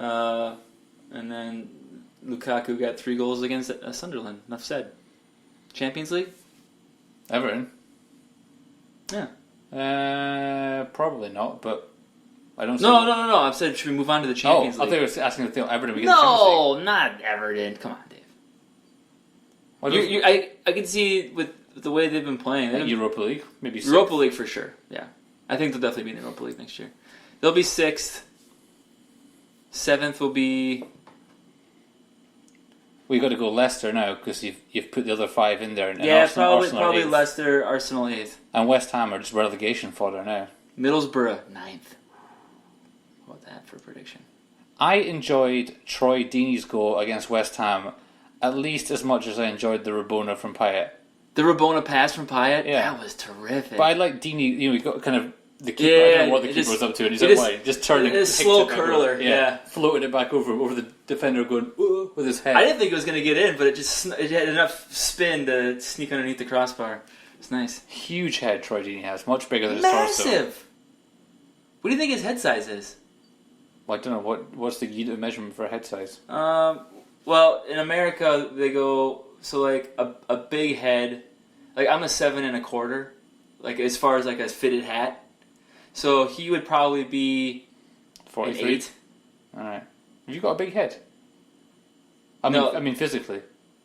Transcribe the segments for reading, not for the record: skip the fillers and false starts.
And then Lukaku got 3 goals against Sunderland. Enough said. Champions League? Everton? Yeah. Probably not, but I don't see... No. I've said, should we move on to the Champions League? I thought you were asking if Everton would get the Champions League. No, not Everton. Come on, Dave. Well, I can see with the way they've been playing. Europa League, maybe 6th. Europa League for sure, yeah. I think they'll definitely be in the Europa League next year. They'll be 6th. 7th will be... We've got to go Leicester now because you've put the other 5 in there. And Yeah, Arsenal probably 8th. Leicester, Arsenal 8th. And West Ham are just relegation fodder now. Middlesbrough 9th. How about that for a prediction? I enjoyed Troy Deeney's goal against West Ham at least as much as I enjoyed the Rabona from Payet. The Rabona pass from Payet? Yeah. That was terrific. But I like Deeney, he got kind of the keeper. Yeah, I don't know what the keeper was up to, and he's like, why? Just turning a slow curler, yeah. Floating it back over the defender going, ooh, with his head. I didn't think it was going to get in, but it had enough spin to sneak underneath the crossbar. It's nice. Huge head Troy Deeney has, much bigger than his torso. Massive! What do you think his head size is? Well, I don't know, what's the unit of measurement for head size? Well, in America, they go, so like a big head, like I'm a 7 1/4, like as far as like a fitted hat. So he would probably be 43? an 8. Alright. Have you got a big head? I mean physically.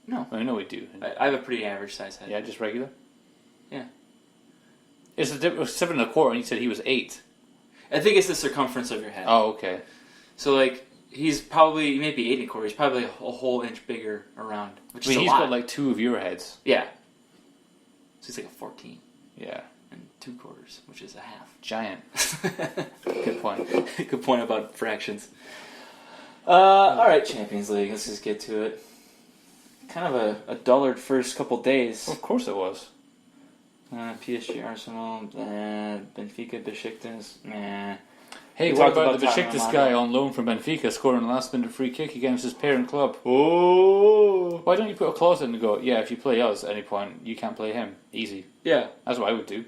No. I know we do. I have a pretty average size head. Yeah, just regular? Yeah. It's 7 1/4 and you said he was 8. I think it's the circumference of your head. Oh, okay. So like, he may be 8 1/4. He's probably a whole inch bigger around, which is a he's lot. got like 2 of your heads. Yeah. So he's like a 14. Yeah. And 2/4, which is a half. Giant. Good point. Good point about fractions. Alright, Champions League. Let's just get to it. Kind of a dullard first couple days. Well, of course it was. PSG, Arsenal, Benfica, Besiktas, Hey, We what talked about the about Tottenham Besiktas on guy that. on loan from Benfica scoring a last-minute free kick against his parent club? Oh! Why don't you put a clause in and go, yeah, if you play us at any point, you can't play him. Easy. Yeah. That's what I would do.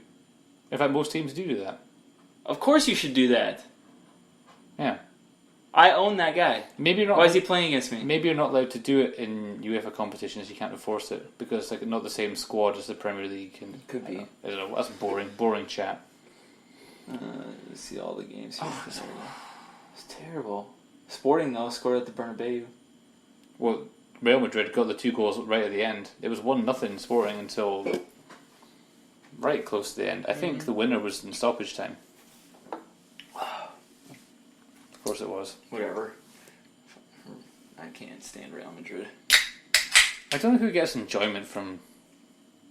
In fact, most teams do that. Of course you should do that. Yeah. I own that guy. Maybe you're not. Why is he playing against me? Maybe you're not allowed to do it in UEFA competitions. You can't enforce it because it's like not the same squad as the Premier League. And Could be. I don't know. That's boring chat. Let's see all the games here. It's terrible. Sporting, though, scored at the Bernabeu. Well, Real Madrid got the 2 goals right at the end. It was 1-0 Sporting until right close to the end. I think the winner was in stoppage time. Of course it was. Whatever. I can't stand Real Madrid. I don't know who gets enjoyment from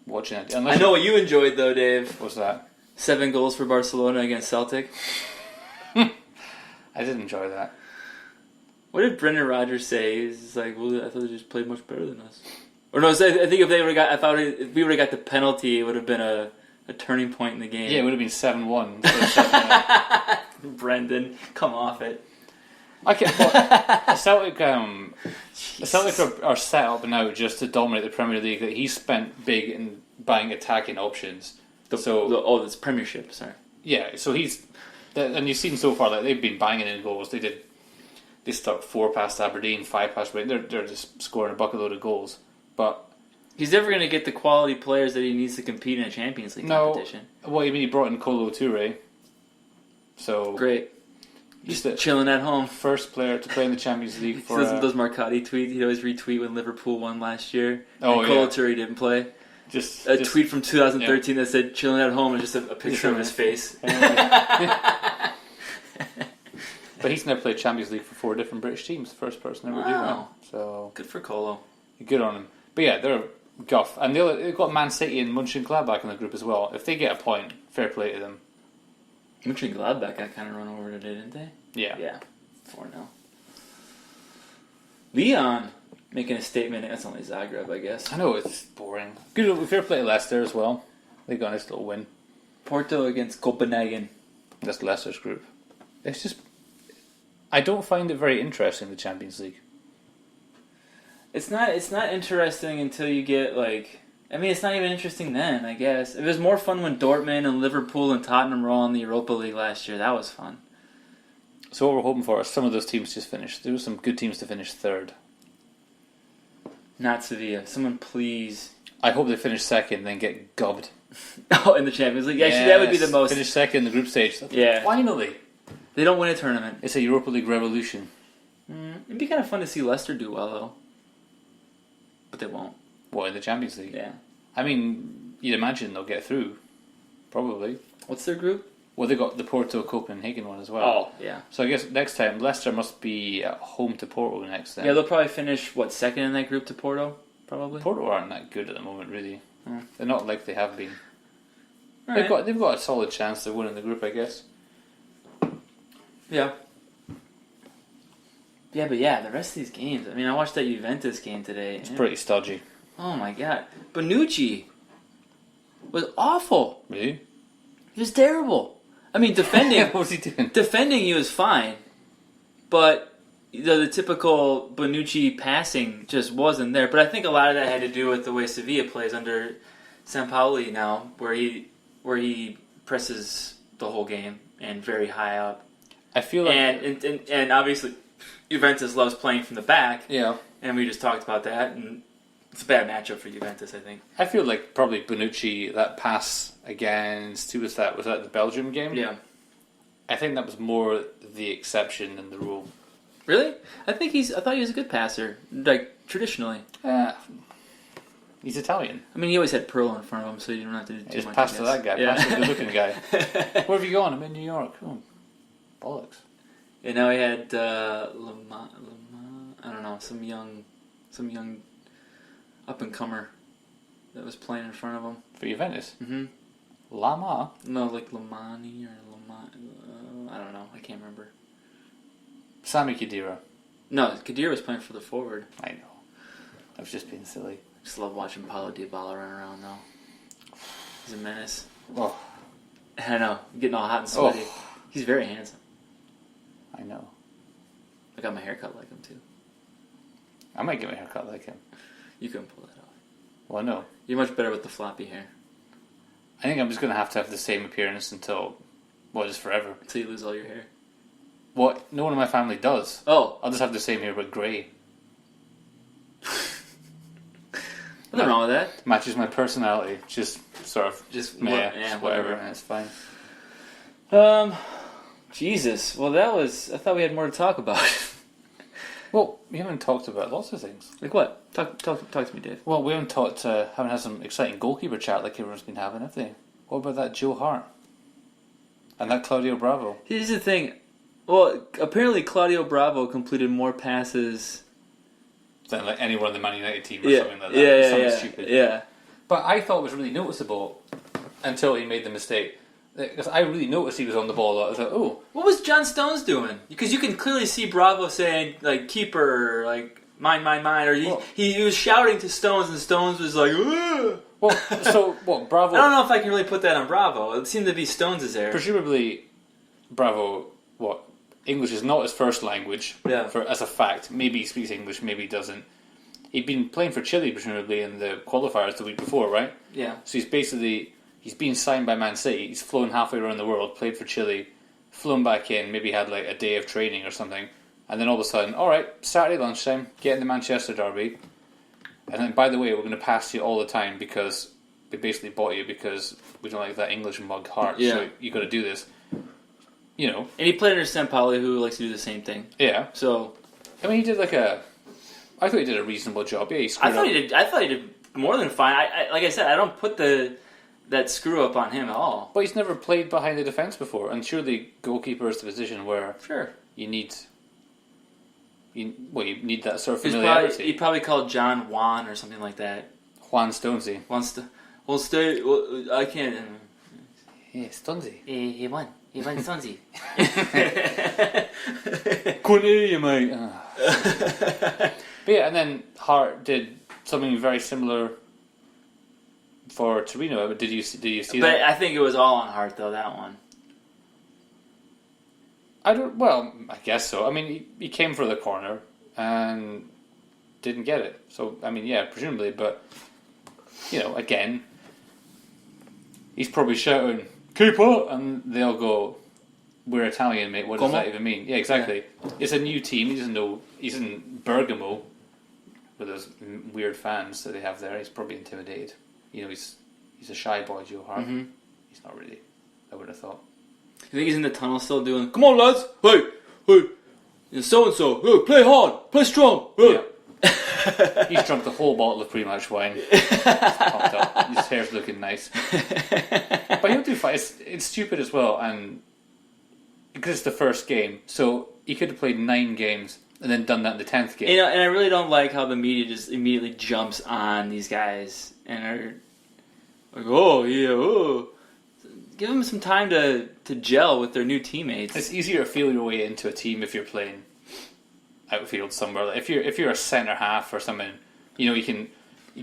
watching it. I know what you enjoyed, though, Dave. What's that? 7 goals for Barcelona against Celtic. I did enjoy that. What did Brendan Rodgers say? He's like, well, I thought they just played much better than us. Or no, I think if they would have got, if we would have got the penalty, it would have been a turning point in the game. Yeah, it would have been 7-1. instead of 7-0. Brendan, come off it. Okay, Celtic are set up now just to dominate the Premier League. That he's spent big in buying attacking options. It's Premiership, sorry. Yeah, so and you've seen so far that they've been banging in goals. They stuck 4 past Aberdeen, 5 past Aberdeen. They're just scoring a bucket load of goals. But he's never going to get the quality players that he needs to compete in a Champions League competition. What you mean? He brought in Kolo Toure. So great. He's the chilling at home. First player to play in the Champions League for... Those Marcotti tweets, he'd always retweet when Liverpool won last year. Oh, and Kolo Toure didn't play. Just tweet from 2013 that said chilling at home and just a picture of his face. But he's never played Champions League for 4 different British teams. First person ever to do that. So good for Kolo. Good on him. But yeah, they're guff. And they've got Man City and Mönchengladbach in the group as well. If they get a point, fair play to them. Mönchengladbach got kind of run over today, didn't they? Yeah. Yeah. 4-0. Leon making a statement. That's only Zagreb, I guess. I know, it's boring. Good, fair play to Leicester as well. They got a nice little win. Porto against Copenhagen. That's Leicester's group. It's just... I don't find it very interesting, the Champions League. It's not interesting until you get, like... I mean, it's not even interesting then, I guess. It was more fun when Dortmund and Liverpool and Tottenham were all in the Europa League last year. That was fun. So what we're hoping for is some of those teams just finish. There were some good teams to finish third. Not Sevilla. Someone please. I hope they finish second, then get gubbed. Oh, in the Champions League. Actually, that would be the most. Finish second in the group stage. Yeah. Finally, They don't win a tournament. it's a Europa League revolution. It'd be kind of fun to see Leicester do well, though. But they won't. What, in the Champions League? Yeah. I mean, you'd imagine they'll get through. Probably. What's their group? Well, they got the Porto Copenhagen one as well. Oh, yeah. So I guess next time Leicester must be at home to Porto next then. Yeah, they'll probably finish, second in that group to Porto? Probably. Porto aren't that good at the moment, really. Hmm. They're not like they have been. Right. They've got a solid chance of winning the group, I guess. Yeah. Yeah, but the rest of these games. I mean, I watched that Juventus game today. It's pretty stodgy. Oh my god. Bonucci was awful. Really? He was terrible. I mean, defending What was he doing? defending he was fine, but the typical Bonucci passing just wasn't there. But I think a lot of that had to do with the way Sevilla plays under Sampaoli now, where he presses the whole game and very high up. I feel like... And obviously Juventus loves playing from the back, Yeah. and we just talked about that, and it's a bad matchup for Juventus, I think. I feel like probably Bonucci, that pass against... Who was that? Was that the Belgium game? Yeah. I think that was more the exception than the rule. Really? I thought he was a good passer, like traditionally. He's Italian. I mean, he always had Pearl in front of him, so you don't have to do too Just much. pass to that guy. Yeah. Pass to the good-looking guy. Where have you gone? I'm in New York. Oh, bollocks. And now he had Lama, I don't know, some young up and comer that was playing in front of him. For Juventus? Mm-hmm. Lama? No, like Lamani or Lama. I don't know. I can't remember. Sami Khedira. No, Kadir was playing for the forward. I know. I was just being silly. Just love watching Paulo Dybala run around though. He's a menace. Oh, I know, getting all hot and sweaty. Oh. He's very handsome. I know. I got my haircut like him too. I might get my haircut like him. You couldn't pull that off. Well, no. You're much better with the floppy hair. I think I'm just going to have the same appearance until, just forever. Until you lose all your hair. What? No one in my family does. Oh. I'll just have the same hair but grey. Nothing wrong with that. Matches my personality. Just sort of... Just whatever. It's fine. Jesus. Well, I thought we had more to talk about. Well, we haven't talked about lots of things. Like what? Talk to me, Dave. Well, we haven't had some exciting goalkeeper chat like everyone's been having, have they? What about that Joe Hart? And that Claudio Bravo? Here's the thing. Well, apparently Claudio Bravo completed more passes Than like anyone on the Man United team or something like that. Yeah, something yeah. stupid. Yeah. But I thought it was really noticeable until he made the mistake. Because I really noticed he was on the ball a lot. I was like, oh. What was John Stones doing? Because you can clearly see Bravo saying, like, keeper, like, mine. Or he was shouting to Stones, and Stones was like, ugh! Well, so, what, Bravo... I don't know if I can really put that on Bravo. It seemed to be Stones' there. Presumably, Bravo, English is not his first language, as a fact. Maybe he speaks English, maybe he doesn't. He'd been playing for Chile, presumably, in the qualifiers the week before, right? Yeah. So he's been signed by Man City, he's flown halfway around the world, played for Chile, flown back in, maybe had like a day of training or something, and then all of a sudden, alright, Saturday lunchtime, get in the Manchester derby, and then, by the way, we're going to pass you all the time because we basically bought you because we don't like that English mug Hart, so you got to do this. You know. And he played under Sampaoli, who likes to do the same thing. Yeah. So, I mean, he did I thought he did a reasonable job. Yeah, he I thought he did more than fine. Like I said, I don't put that screw up on him at all. But he's never played behind the defence before, and surely goalkeeper is the position where you need that sort of familiarity. He probably called John Juan or something like that. Juan Stonesy. I can't. Yeah, Stonesy. He won. He won Stonesy. Couldn't hear you, mate. But yeah, and then Hart did something very similar for Torino. Did you see that? But I think it was all on Hart, though, that one. I guess so. I mean, he came for the corner and didn't get it. So, I mean, yeah, presumably, but, again, he's probably shouting, keeper, and they'll go, we're Italian, mate. What does that even mean? Yeah, exactly. It's a new team. He doesn't know. He's in Bergamo with those weird fans that they have there. He's probably intimidated. You know, he's a shy boy, Joe Hart. Mm-hmm. He's not really. I would have thought. You think he's in the tunnel still doing, come on lads, hey, so-and-so, hey, play hard, play strong, hey. Yeah. He's drunk the whole bottle of pre-match wine. He's pumped up. His hair's looking nice. But he'll do fine. It's stupid as well, and because it's the first game, so he could have played 9 games and then done that in the 10th game. You know, and I really don't like how the media just immediately jumps on these guys and are like, oh yeah, oh. Give them some time to gel with their new teammates. It's easier to feel your way into a team if you're playing outfield somewhere. Like if you're a centre half or something, you know, you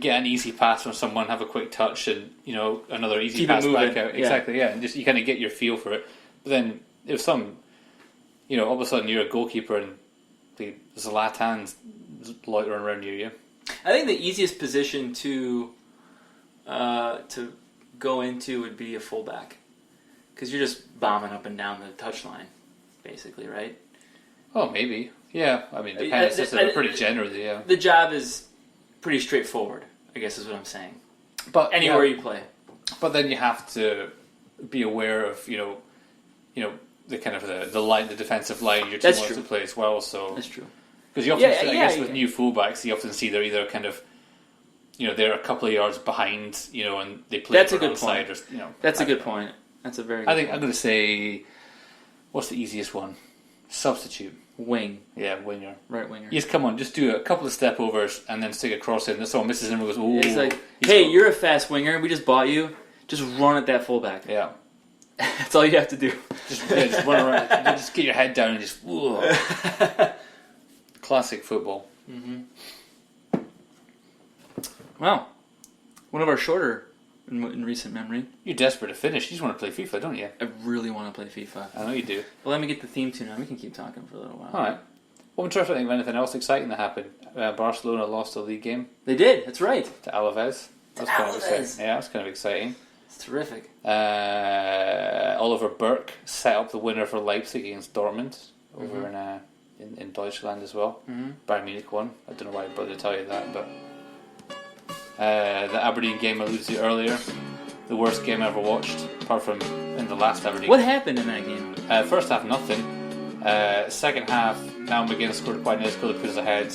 get an easy pass from someone, have a quick touch, and you know another easy Keep pass it moving. back out. Yeah. Exactly, yeah. And just you kind of get your feel for it. But then if some, you know, all of a sudden you're a goalkeeper and the Zlatan's loitering around near you. I think the easiest position to go into would be a fullback, because you're just bombing up and down the touchline, basically, right? Oh, maybe. Yeah, I mean, the penalty system pretty generally, yeah. The job is pretty straightforward, I guess is what I'm saying. But Anywhere you play. But then you have to be aware of, you know, the kind of the line, the defensive line your team wants to play as well. So that's true. Because you often, I guess, with new fullbacks, you often see they're either kind of, you know, they're a couple of yards behind, you know, and they play. That's a good point. Or, you know, that's a good point. That's a very. Good point. I'm going to say, what's the easiest one? Substitute. Wing. Yeah, winger. Right winger. Yes, come on, just do a couple of step overs and then stick a cross in. That's all misses him and goes, ooh. It's like, hey, you're a fast winger. We just bought you. Just run at that fullback. Yeah. That's all you have to do. Just run around. Just get your head down and just. Classic football. Mm-hmm. Wow. One of our shorter in recent memory. You're desperate to finish. You just want to play FIFA, don't you? I really want to play FIFA. I know you do. Well, let me get the theme tune on. We can keep talking for a little while. All right. Well, I'm trying to think of anything else exciting that happened. Barcelona lost the league game. They did. That's right. To Alaves. That's kind of exciting. Yeah, that's kind of exciting. It's terrific. Oliver Burke set up the winner for Leipzig against Dortmund over in Deutschland as well. Mm-hmm. Bayern Munich won. I don't know why I bothered to tell you that, but the Aberdeen game I alluded to earlier, the worst game I ever watched, apart from in the last Aberdeen. What happened in that game? First half, nothing. Second half, Niall McGinn scored quite a nice goal to put us ahead,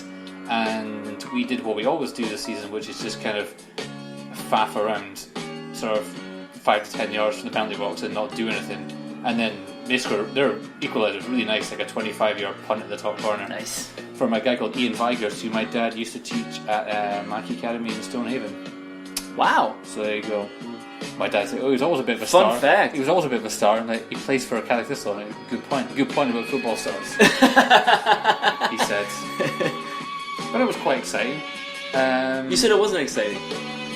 and we did what we always do this season, which is just kind of faff around, sort of 5 to 10 yards from the penalty box and not do anything. And then they scored. Their equaliser was really nice, like a 25-yard punt at the top corner. Nice. From a guy called Ian Vigers, who my dad used to teach at Mackey Academy in Stonehaven. Wow. So there you go. My dad said, "Oh, he was always a bit of a star." Fun fact. He was always a bit of a star, and like he plays for Catholic Thistle. Like, good point. Good point about football stars. He said. But it was quite exciting. You said it wasn't exciting.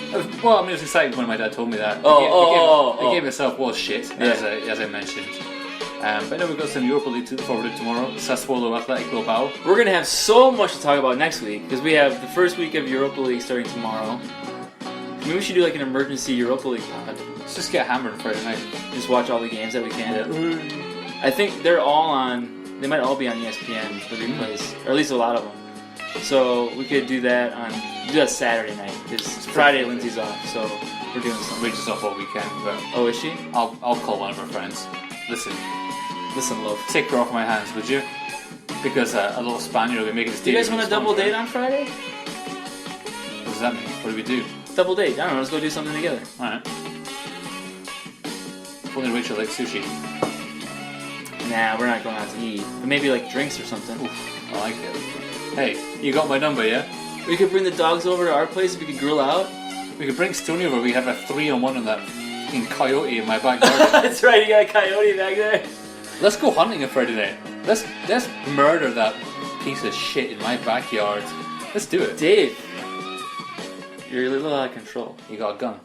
It was exciting when my dad told me that. The game itself was shit, as I mentioned. But now we've got some Europa League to look forward to tomorrow. Sassuolo Athletic Bilbao. We're going to have so much to talk about next week, because we have the first week of Europa League starting tomorrow. Maybe we should do like an emergency Europa League pod. Let's just get hammered on Friday night. Just watch all the games that we can. Yeah. I think they're all on, they might all be on ESPN, the replays, or at least a lot of them. So we could do that Saturday night, because Friday Lindsay's off, so we're doing something. Rachel's off all weekend, but Oh, is she? I'll call one of her friends. Listen, love. take her off my hands, would you? Because a little Spaniard will be making the Do you stadium. guys want to double date on Friday? What does that mean? What do we do? Double date. I don't know. Let's go do something together. Alright. If only Rachel likes sushi. Nah, we're not going out to eat. But maybe like drinks or something. Oof, I like it. Hey, you got my number, yeah? We could bring the dogs over to our place if we could grill out. We could bring Stoney over. We have a 3-on-1 on that fucking coyote in my backyard. That's right. You got a coyote back there. Let's go hunting on Friday night. Let's murder that piece of shit in my backyard. Let's do it. Dave, you're a little out of control. You got a gun.